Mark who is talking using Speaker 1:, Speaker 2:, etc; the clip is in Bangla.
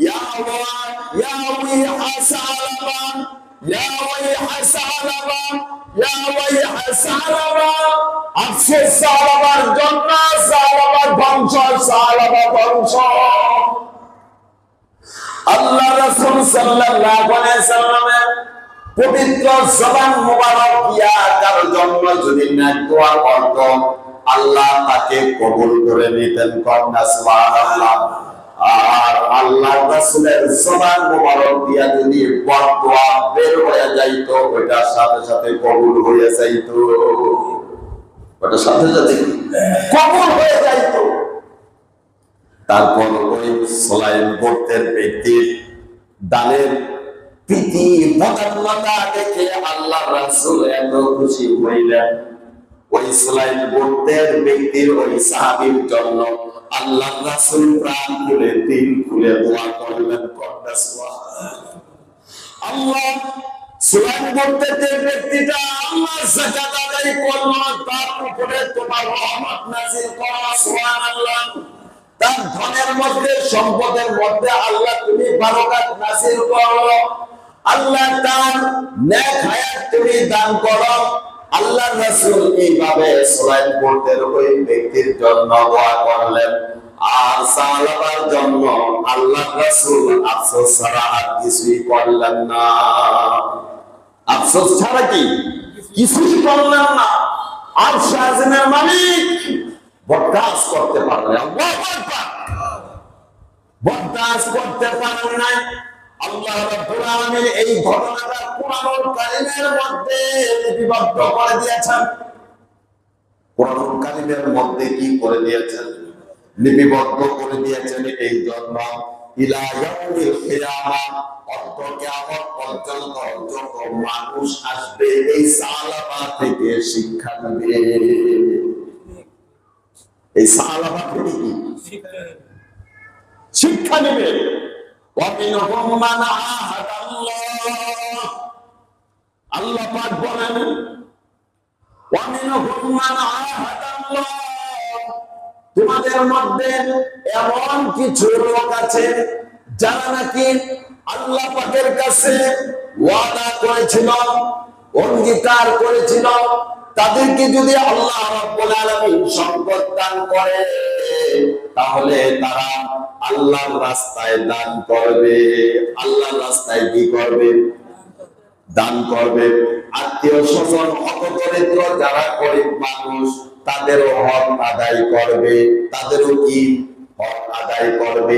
Speaker 1: يا ويح ثعلبا يا ويح ثعلبا يا ويح ثعلبا আফসোস ثعلبার জন্য ثعلبা ধ্বংস ثعلبা ধ্বংস আল্লাহ রাসূল সাল্লাল্লাহু আলাইহি সাল্লামের পবিত্র জবান মোবারক দিয়া তার জন্য যদি নেক দোয়া করত আল্লাহ তাকে কবুল করে নিতেন। কন্যা সুবহানাল্লাহ। আর আল্লাহ রাসূলের জবান মোবারক দিয়া যদি বদদোয়া বের হয়ে যাইতো ওটার সাথে সাথে কবুল হয়ে যাইতো, ওটার সাথে সাথে কবুল হয়ে যাইতো। তারপর ওই সুলাইম গোত্রের ব্যক্তির দানের প্রীতি বদান্যতা দেখে আল্লাহ রাসূল এত খুশি হইলেন। ওই সুলাইম গোত্রের ব্যক্তির ওই সাহাবীর জন্য আল্লাহ রাসূল প্রাণ খুলে দিল খুলে দোয়া করলেন। কন্যা সুবহানাল্লাহ। আল্লাহ সুলাইম গোত্রের ব্যক্তিটা আল্লাহ যাকাত আদায় করলো, তার উপরে তোমার রহমত নাযিল করো। সুবহানাল্লাহ। তার ধনের মধ্যে সম্পদের মধ্যে আল্লাহ তুমি বারাকাত নাযিল করো। আল্লাহ তার নেক হায়াত তুমি দান করো। আল্লাহ রাসূল এইভাবে সুলাইম গোত্রের ওই ব্যক্তির জন্য দোয়া করলেন। আর সালাবার জন্য আল্লাহ রাসূল আফসোস ছাড়া আর কিছুই করলেন না। আফসোস ছাড়া কি কিছুই করলেন না। আর শাহজাহানের মালিক বরদাস্ত করতে পারলেন, আল্লাহু আকবার, বরদাস্ত করতে পারেন নাই। আল্লাহ রাব্বুল আলামিন এই ঘটনাটা কুরআনুল কারীমের মধ্যে লিপিবদ্ধ করে দিয়েছেন। কুরআনুল কারীমের মধ্যে কি করে দিয়েছেন? লিপিবদ্ধ করে দিয়েছেন। এই জন্য ইলা ইয়াউমিল কিয়ামা অর্থ কিয়ামত পর্যন্ত যত মানুষ আসবে এই সালাবা থেকে শিক্ষা নেবে। এই সালাবা থেকে কি শিক্ষা নেবে? وَمِنْهُمْ مَنْ عَاهَدَ اللَّهَ আল্লাহ পাক বলেন وَمِنْهُمْ مَنْ عَاهَدَ اللَّهَ তোমাদের মধ্যে এমন কিছু লোক আছে যারা নাকি আল্লাহ পাকের কাছে ওয়াদা করেছিল, অঙ্গীকার করেছিল, তাদেরকে যদি আল্লাহ রাব্বুল আলামিন সম্পদ দান করে তাহলে তারা আল্লাহর রাস্তায় দান করবে। আল্লাহর রাস্তায় কি করবে? দান করবে। আত্মীয় স্বজন হতদরিদ্র যারা গরিব মানুষ তাদেরও হক আদায় করবে, তাদেরও কি হক আদায় করবে।